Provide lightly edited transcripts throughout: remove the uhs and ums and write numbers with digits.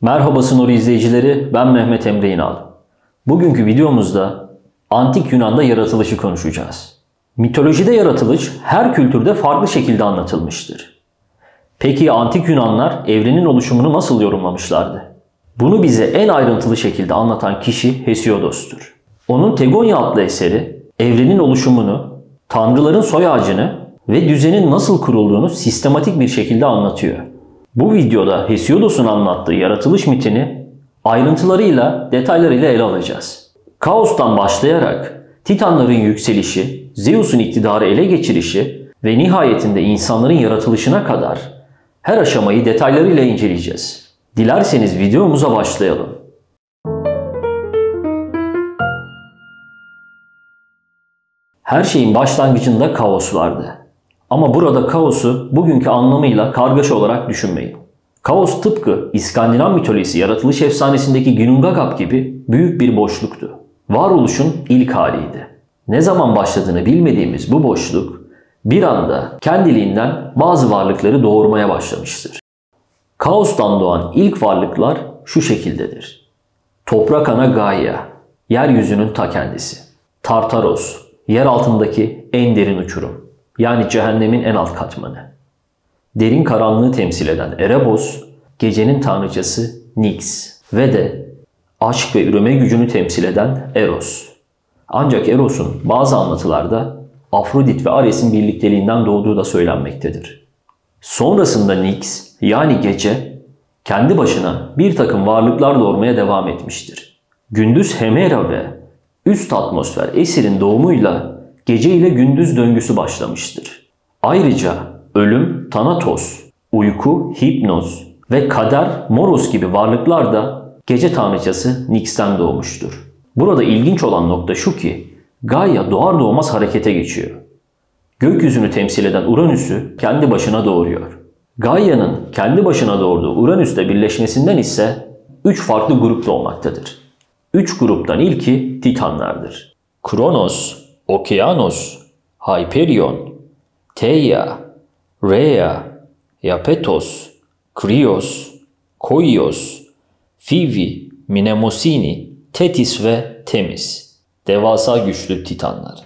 Merhaba Snori izleyicileri, ben Mehmet Emre İnal. Bugünkü videomuzda Antik Yunan'da yaratılışı konuşacağız. Mitolojide yaratılış her kültürde farklı şekilde anlatılmıştır. Peki Antik Yunanlar evrenin oluşumunu nasıl yorumlamışlardı? Bunu bize en ayrıntılı şekilde anlatan kişi Hesiodos'tur. Onun Tegonya adlı eseri evrenin oluşumunu, tanrıların soy ağacını ve düzenin nasıl kurulduğunu sistematik bir şekilde anlatıyor. Bu videoda Hesiodos'un anlattığı yaratılış mitini ayrıntılarıyla, detaylarıyla ele alacağız. Kaostan başlayarak Titanların yükselişi, Zeus'un iktidarı ele geçirişi ve nihayetinde insanların yaratılışına kadar her aşamayı detaylarıyla inceleyeceğiz. Dilerseniz videomuza başlayalım. Her şeyin başlangıcında kaos vardı. Ama burada kaosu bugünkü anlamıyla kargaşa olarak düşünmeyin. Kaos tıpkı İskandinav mitolojisi yaratılış efsanesindeki Ginnungagap gibi büyük bir boşluktu. Varoluşun ilk haliydi. Ne zaman başladığını bilmediğimiz bu boşluk bir anda kendiliğinden bazı varlıkları doğurmaya başlamıştır. Kaostan doğan ilk varlıklar şu şekildedir. Toprak ana Gaia, yeryüzünün ta kendisi. Tartaros, yer altındaki en derin uçurum. Yani cehennemin en alt katmanı. Derin karanlığı temsil eden Erebos, gecenin tanrıçası Nyx ve de aşk ve üreme gücünü temsil eden Eros. Ancak Eros'un bazı anlatılarda Afrodit ve Ares'in birlikteliğinden doğduğu da söylenmektedir. Sonrasında Nyx yani gece kendi başına bir takım varlıklar doğurmaya devam etmiştir. Gündüz Hemera ve üst atmosfer Esir'in doğumuyla gece ile gündüz döngüsü başlamıştır. Ayrıca ölüm Thanatos, uyku Hipnos ve kader Moros gibi varlıklar da gece tanrıçası Nyx'ten doğmuştur. Burada ilginç olan nokta şu ki Gaia doğar doğmaz harekete geçiyor. Gökyüzünü temsil eden Uranüs'ü kendi başına doğuruyor. Gaia'nın kendi başına doğurduğu Uranüs'le birleşmesinden ise 3 farklı grup doğmaktadır. 3 gruptan ilki Titanlardır. Kronos, Okeanos, Hyperion, Theia, Rhea, Iapetos, Krios, Koios, Fivi, Mnemosini, Tetis ve Temis. Devasa güçlü Titanlar.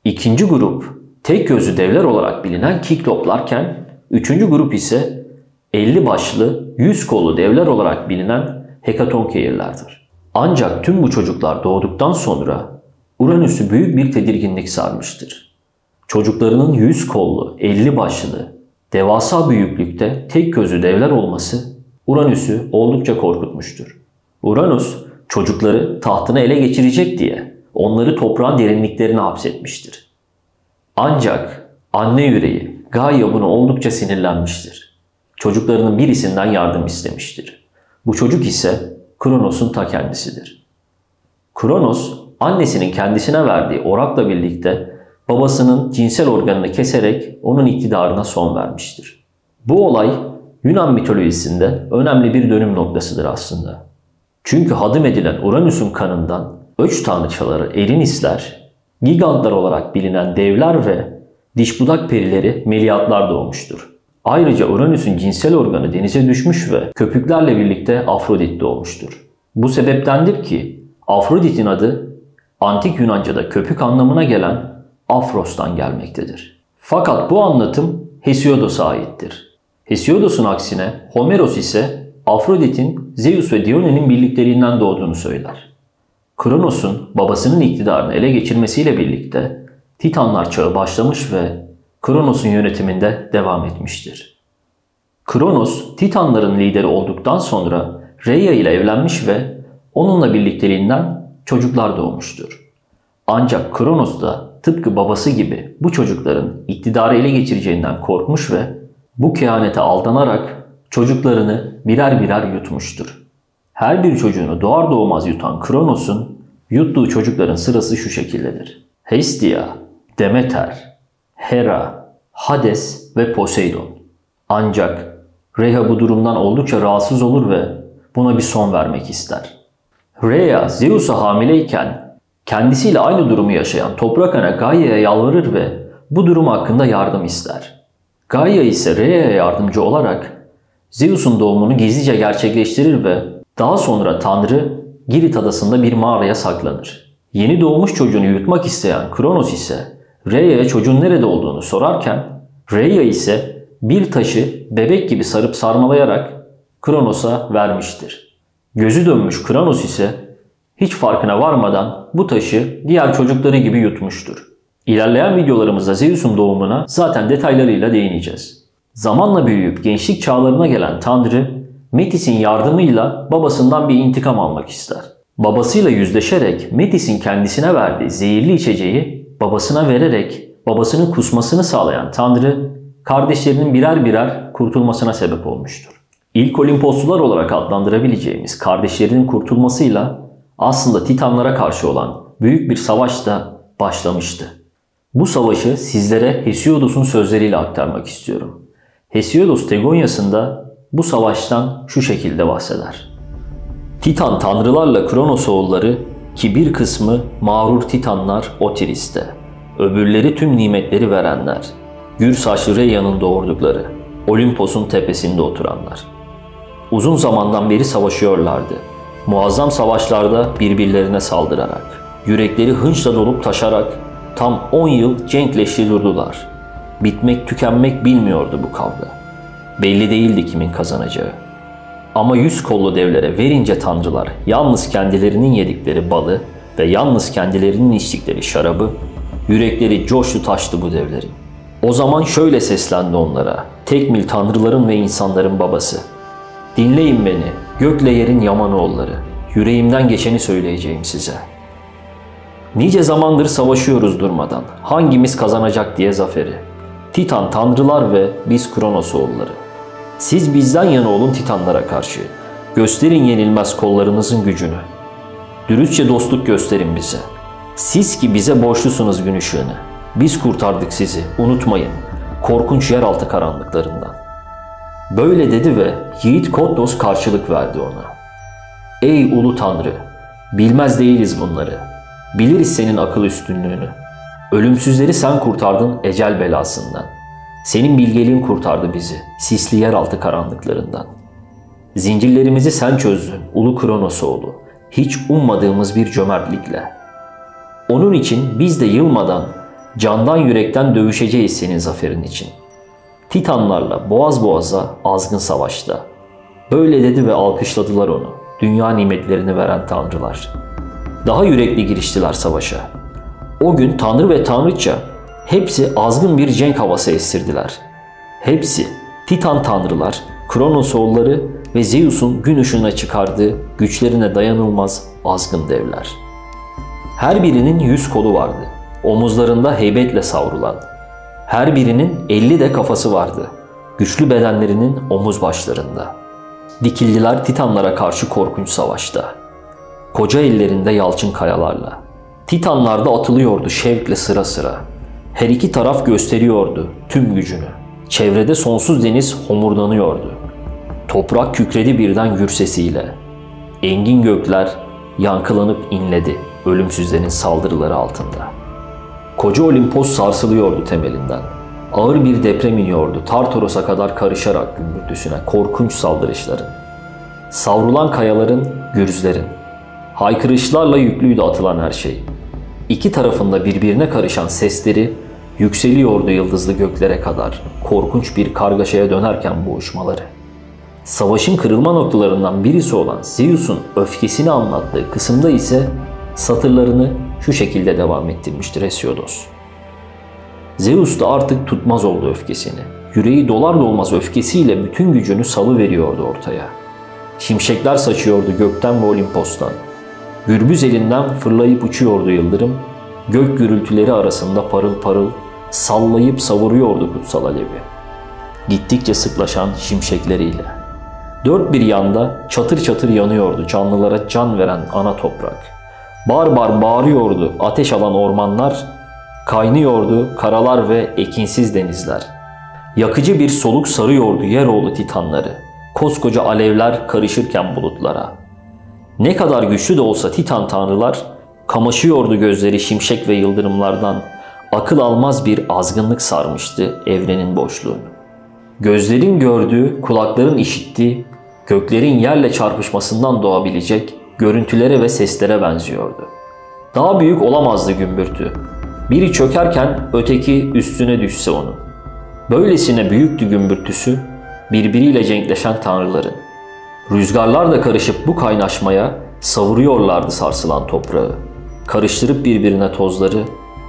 İkinci grup tek gözlü devler olarak bilinen Kikloplarken üçüncü grup ise 50 başlı 100 kollu devler olarak bilinen Hekatonkeirlerdir. Ancak tüm bu çocuklar doğduktan sonra Uranüs'ü büyük bir tedirginlik sarmıştır. Çocuklarının 100 kollu, 50 başlı, devasa büyüklükte tek gözlü devler olması Uranüs'ü oldukça korkutmuştur. Uranüs çocukları tahtına ele geçirecek diye onları toprağın derinliklerine hapsetmiştir. Ancak anne yüreği Gaia buna oldukça sinirlenmiştir. Çocuklarının birisinden yardım istemiştir. Bu çocuk ise Kronos'un ta kendisidir. Kronos annesinin kendisine verdiği orakla birlikte babasının cinsel organını keserek onun iktidarına son vermiştir. Bu olay Yunan mitolojisinde önemli bir dönüm noktasıdır aslında. Çünkü hadım edilen Uranüs'ün kanından öç tanrıçaları Erinisler, gigantlar olarak bilinen devler ve dişbudak perileri Meliadlar doğmuştur. Ayrıca Uranüs'ün cinsel organı denize düşmüş ve köpüklerle birlikte Afrodit doğmuştur. Bu sebeptendir ki Afrodit'in adı Antik Yunanca'da köpük anlamına gelen Afros'tan gelmektedir. Fakat bu anlatım Hesiodos'a aittir. Hesiodos'un aksine Homeros ise Afrodit'in Zeus ve Dione'nin birlikteliğinden doğduğunu söyler. Kronos'un babasının iktidarını ele geçirmesiyle birlikte Titanlar çağı başlamış ve Kronos'un yönetiminde devam etmiştir. Kronos, Titanların lideri olduktan sonra Rhea ile evlenmiş ve onunla birlikteliğinden çocuklar doğmuştur. Ancak Kronos da tıpkı babası gibi bu çocukların iktidarı ele geçireceğinden korkmuş ve bu kehanete aldanarak çocuklarını birer birer yutmuştur. Her bir çocuğunu doğar doğmaz yutan Kronos'un yuttuğu çocukların sırası şu şekildedir. Hestia, Demeter, Hera, Hades ve Poseidon. Ancak Rhea bu durumdan oldukça rahatsız olur ve buna bir son vermek ister. Rhea Zeus'a hamileyken kendisiyle aynı durumu yaşayan toprak ana Gaia'ya yalvarır ve bu durum hakkında yardım ister. Gaia ise Rhea'ya yardımcı olarak Zeus'un doğumunu gizlice gerçekleştirir ve daha sonra Tanrı Girit adasında bir mağaraya saklanır. Yeni doğmuş çocuğunu yutmak isteyen Kronos ise Rhea'ya çocuğun nerede olduğunu sorarken Rhea ise bir taşı bebek gibi sarıp sarmalayarak Kronos'a vermiştir. Gözü dönmüş Kronos ise hiç farkına varmadan bu taşı diğer çocukları gibi yutmuştur. İlerleyen videolarımızda Zeus'un doğumuna zaten detaylarıyla değineceğiz. Zamanla büyüyüp gençlik çağlarına gelen Tanrı, Metis'in yardımıyla babasından bir intikam almak ister. Babasıyla yüzleşerek Metis'in kendisine verdiği zehirli içeceği babasına vererek babasının kusmasını sağlayan Tanrı, kardeşlerinin birer birer kurtulmasına sebep olmuştur. İlk Olimposlular olarak adlandırabileceğimiz kardeşlerinin kurtulmasıyla aslında Titanlara karşı olan büyük bir savaş da başlamıştı. Bu savaşı sizlere Hesiodos'un sözleriyle aktarmak istiyorum. Hesiodos Tegonyası'nda bu savaştan şu şekilde bahseder. Titan tanrılarla Kronos oğulları ki bir kısmı mağrur Titanlar Otiris'te, öbürleri tüm nimetleri verenler, gür saçlı Rheia'nın doğurdukları, Olimpos'un tepesinde oturanlar. Uzun zamandan beri savaşıyorlardı. Muazzam savaşlarda birbirlerine saldırarak, yürekleri hınçla dolup taşarak tam 10 yıl cenkleşli durdular. Bitmek tükenmek bilmiyordu bu kavga. Belli değildi kimin kazanacağı. Ama 100 kollu devlere verince tanrılar yalnız kendilerinin yedikleri balı ve yalnız kendilerinin içtikleri şarabı, yürekleri coştu taştı bu devlerin. O zaman şöyle seslendi onlara, tekmil tanrıların ve insanların babası. Dinleyin beni, gökle yerin yaman oğulları, yüreğimden geçeni söyleyeceğim size. Nice zamandır savaşıyoruz durmadan, hangimiz kazanacak diye zaferi. Titan tanrılar ve biz Kronos oğulları. Siz bizden yana olun Titanlara karşı. Gösterin yenilmez kollarınızın gücünü. Dürüstçe dostluk gösterin bize. Siz ki bize borçlusunuz gün ışığını. Biz kurtardık sizi, unutmayın. Korkunç yeraltı karanlıklarından. Böyle dedi ve yiğit Koddos karşılık verdi ona. Ey ulu tanrı, bilmez değiliz bunları. Biliriz senin akıl üstünlüğünü. Ölümsüzleri sen kurtardın ecel belasından. Senin bilgeliğin kurtardı bizi sisli yeraltı karanlıklarından. Zincirlerimizi sen çözdün ulu Kronos oğlu. Hiç ummadığımız bir cömertlikle. Onun için biz de yılmadan, candan yürekten dövüşeceğiz senin zaferin için. Titanlarla boğaz boğaza azgın savaşta. Böyle dedi ve alkışladılar onu. Dünya nimetlerini veren tanrılar. Daha yürekli giriştiler savaşa. O gün tanrı ve tanrıça hepsi azgın bir cenk havası estirdiler. Hepsi Titan tanrılar, Kronos oğulları ve Zeus'un gün ışığına çıkardığı güçlerine dayanılmaz azgın devler. Her birinin 100 kolu vardı. Omuzlarında heybetle savrulan. Her birinin 50 de kafası vardı. Güçlü bedenlerinin omuz başlarında. Dikildiler Titanlara karşı korkunç savaşta. Koca ellerinde yalçın kayalarla. Titanlar da atılıyordu şevkle sıra sıra. Her iki taraf gösteriyordu tüm gücünü. Çevrede sonsuz deniz homurdanıyordu. Toprak kükredi birden gür sesiyle. Engin gökler yankılanıp inledi ölümsüzlerin saldırıları altında. Koca Olimpos sarsılıyordu temelinden. Ağır bir deprem iniyordu Tartaros'a kadar karışarak gümbürtüsüne korkunç saldırışların. Savrulan kayaların, gürzlerin. Haykırışlarla yüklüydü atılan her şey. İki tarafında birbirine karışan sesleri yükseliyordu yıldızlı göklere kadar korkunç bir kargaşaya dönerken boğuşmaları. Savaşın kırılma noktalarından birisi olan Zeus'un öfkesini anlattığı kısımda ise satırlarını şu şekilde devam ettirmiştir Hesiodos. Zeus da artık tutmaz oldu öfkesini. Yüreği dolar dolmaz öfkesiyle bütün gücünü salıveriyordu ortaya. Şimşekler saçıyordu gökten ve Olimpos'tan. Gürbüz elinden fırlayıp uçuyordu yıldırım. Gök gürültüleri arasında parıl parıl sallayıp savuruyordu kutsal alevi. Gittikçe sıklaşan şimşekleriyle. Dört bir yanda çatır çatır yanıyordu canlılara can veren ana toprak. Bar bar bağırıyordu ateş alan ormanlar, kaynıyordu karalar ve ekinsiz denizler. Yakıcı bir soluk sarıyordu yeroğlu titanları. Koskoca alevler karışırken bulutlara. Ne kadar güçlü de olsa Titan tanrılar, kamaşıyordu gözleri şimşek ve yıldırımlardan, akıl almaz bir azgınlık sarmıştı evrenin boşluğunu. gözlerin gördüğü, kulakların işittiği, göklerin yerle çarpışmasından doğabilecek görüntülere ve seslere benziyordu. Daha büyük olamazdı gümbürtü. Biri çökerken öteki üstüne düşse onun. Böylesine büyüktü gümbürtüsü, birbiriyle cenkleşen tanrıların. Rüzgarlar da karışıp bu kaynaşmaya savuruyorlardı sarsılan toprağı. Karıştırıp birbirine tozları,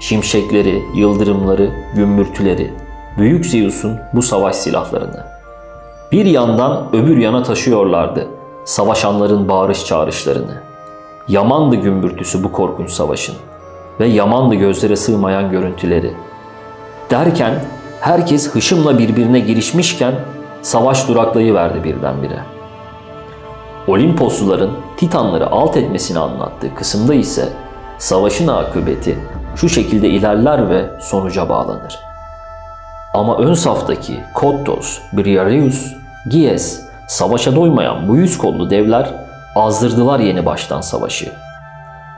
şimşekleri, yıldırımları, gümbürtüleri, Büyük Zeus'un bu savaş silahlarını. Bir yandan öbür yana taşıyorlardı savaşanların bağırış çağrışlarını. Yamandı gümbürtüsü bu korkunç savaşın ve yamandı gözlere sığmayan görüntüleri. Derken herkes hışımla birbirine girişmişken savaş duraklayıverdi birdenbire. Olimposluların Titanları alt etmesini anlattığı kısımda ise savaşın akıbeti şu şekilde ilerler ve sonuca bağlanır. Ama ön saftaki Kottos, Briareus, Gies, savaşa doymayan bu 100 kollu devler azdırdılar yeni baştan savaşı.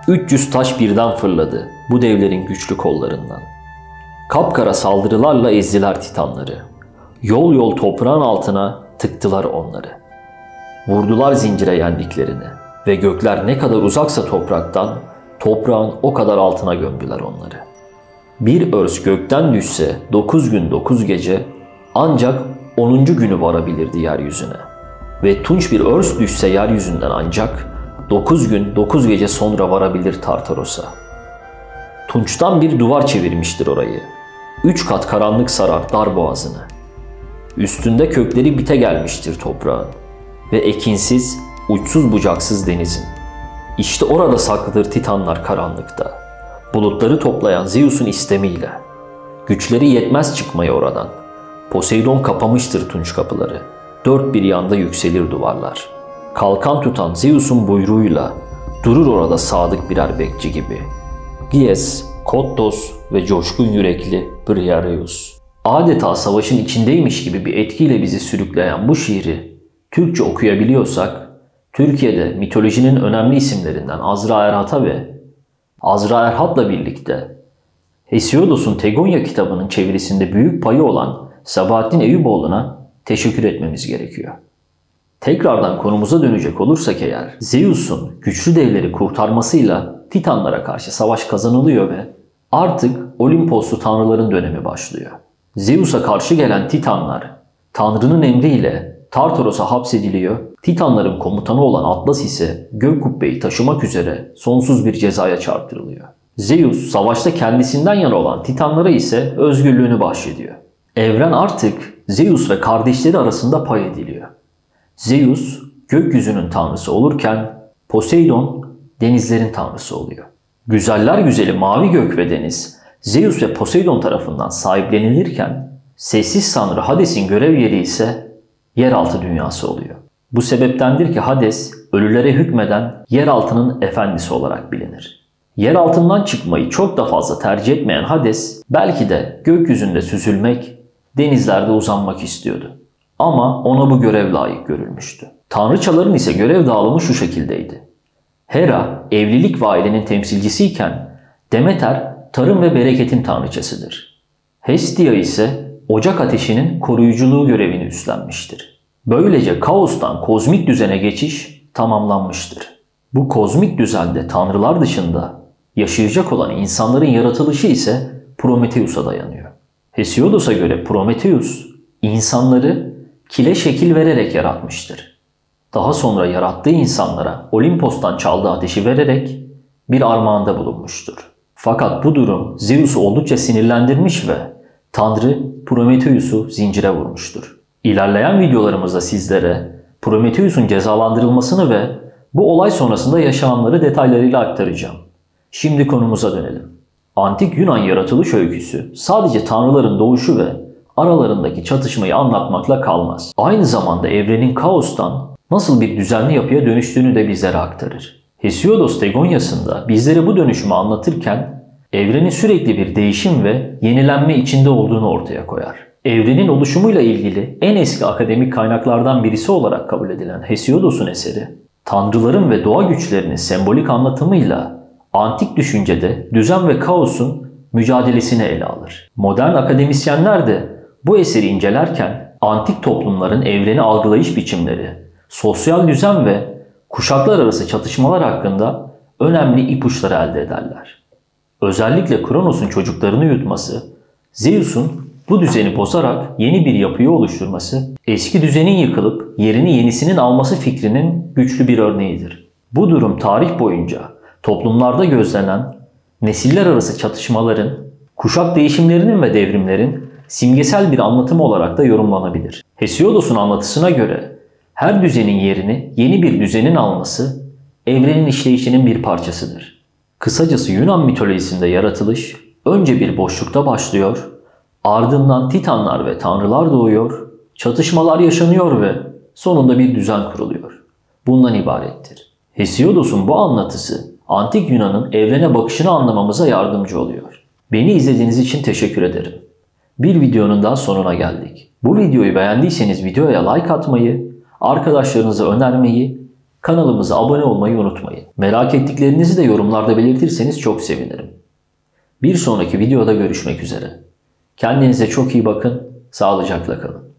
300 taş birden fırladı bu devlerin güçlü kollarından. Kapkara saldırılarla ezdiler Titanları. Yol yol toprağın altına tıktılar onları. Vurdular zincire yendiklerini ve gökler ne kadar uzaksa topraktan, toprağın o kadar altına gömdüler onları. Bir örs gökten düşse 9 gün 9 gece ancak 10. günü varabilirdi yeryüzüne. Ve tunç bir örs düşse yeryüzünden ancak 9 gün 9 gece sonra varabilir Tartaros'a. Tunçtan bir duvar çevirmiştir orayı. 3 kat karanlık sarar dar boğazını. Üstünde kökleri bite gelmiştir toprağın ve ekinsiz, uçsuz bucaksız denizin. İşte orada saklıdır Titanlar karanlıkta. Bulutları toplayan Zeus'un istemiyle. Güçleri yetmez çıkmaya oradan. Poseidon kapamıştır tunç kapıları. Dört bir yanda yükselir duvarlar. Kalkan tutan Zeus'un buyruğuyla durur orada sadık birer bekçi gibi. Gies, Kottos ve coşkun yürekli Briareus. Adeta savaşın içindeymiş gibi bir etkiyle bizi sürükleyen bu şiiri Türkçe okuyabiliyorsak, Türkiye'de mitolojinin önemli isimlerinden Azra Erhat'a ve Azra Erhat'la birlikte Hesiodos'un Tegonya kitabının çevirisinde büyük payı olan Sabahattin Eyüboğlu'na teşekkür etmemiz gerekiyor. Tekrardan konumuza dönecek olursak eğer, Zeus'un güçlü devleri kurtarmasıyla Titanlara karşı savaş kazanılıyor ve artık Olimposlu tanrıların dönemi başlıyor. Zeus'a karşı gelen Titanlar, Tanrı'nın emriyle Tartaros'a hapsediliyor. Titanların komutanı olan Atlas ise gök kubbeyi taşımak üzere sonsuz bir cezaya çarptırılıyor. Zeus savaşta kendisinden yana olan Titanlara ise özgürlüğünü bahşediyor. Evren artık Zeus ve kardeşleri arasında pay ediliyor. Zeus gökyüzünün tanrısı olurken Poseidon denizlerin tanrısı oluyor. Güzeller güzeli mavi gök ve deniz Zeus ve Poseidon tarafından sahiplenilirken sessiz tanrı Hades'in görev yeri ise yeraltı dünyası oluyor. Bu sebeptendir ki Hades ölülere hükmeden yeraltının efendisi olarak bilinir. Yer altından çıkmayı çok da fazla tercih etmeyen Hades belki de gökyüzünde süzülmek, denizlerde uzanmak istiyordu. Ama ona bu görev layık görülmüştü. Tanrıçaların ise görev dağılımı şu şekildeydi. Hera evlilik ve ailenin temsilcisiyken Demeter tarım ve bereketin tanrıçasıdır. Hestia ise ocak ateşinin koruyuculuğu görevini üstlenmiştir. Böylece kaostan kozmik düzene geçiş tamamlanmıştır. Bu kozmik düzende tanrılar dışında yaşayacak olan insanların yaratılışı ise Prometheus'a dayanıyor. Hesiodos'a göre Prometheus insanları kile şekil vererek yaratmıştır. Daha sonra yarattığı insanlara Olimpos'tan çaldığı ateşi vererek bir armağanda bulunmuştur. Fakat bu durum Zeus'u oldukça sinirlendirmiş ve Tanrı Prometheus'u zincire vurmuştur. İlerleyen videolarımızda sizlere Prometheus'un cezalandırılmasını ve bu olay sonrasında yaşananları detaylarıyla aktaracağım. Şimdi konumuza dönelim. Antik Yunan yaratılış öyküsü sadece tanrıların doğuşu ve aralarındaki çatışmayı anlatmakla kalmaz. Aynı zamanda evrenin kaostan nasıl bir düzenli yapıya dönüştüğünü de bizlere aktarır. Hesiodos Tegonyası'nda bizlere bu dönüşümü anlatırken evrenin sürekli bir değişim ve yenilenme içinde olduğunu ortaya koyar. Evrenin oluşumuyla ilgili en eski akademik kaynaklardan birisi olarak kabul edilen Hesiodos'un eseri, tanrıların ve doğa güçlerinin sembolik anlatımıyla antik düşüncede düzen ve kaosun mücadelesini ele alır. Modern akademisyenler de bu eseri incelerken antik toplumların evreni algılayış biçimleri, sosyal düzen ve kuşaklar arası çatışmalar hakkında önemli ipuçları elde ederler. Özellikle Kronos'un çocuklarını yutması, Zeus'un bu düzeni bozarak yeni bir yapıyı oluşturması, eski düzenin yıkılıp yerini yenisinin alması fikrinin güçlü bir örneğidir. Bu durum tarih boyunca toplumlarda gözlenen nesiller arası çatışmaların, kuşak değişimlerinin ve devrimlerin simgesel bir anlatımı olarak da yorumlanabilir. Hesiodos'un anlatısına göre her düzenin yerini yeni bir düzenin alması evrenin işleyişinin bir parçasıdır. Kısacası Yunan mitolojisinde yaratılış önce bir boşlukta başlıyor, ardından titanlar ve tanrılar doğuyor, çatışmalar yaşanıyor ve sonunda bir düzen kuruluyor. Bundan ibarettir. Hesiodos'un bu anlatısı antik Yunan'ın evrene bakışını anlamamıza yardımcı oluyor. Beni izlediğiniz için teşekkür ederim. Bir videonun daha sonuna geldik. Bu videoyu beğendiyseniz videoya like atmayı, arkadaşlarınıza önermeyi, kanalımıza abone olmayı unutmayın. Merak ettiklerinizi de yorumlarda belirtirseniz çok sevinirim. Bir sonraki videoda görüşmek üzere. Kendinize çok iyi bakın, sağlıcakla kalın.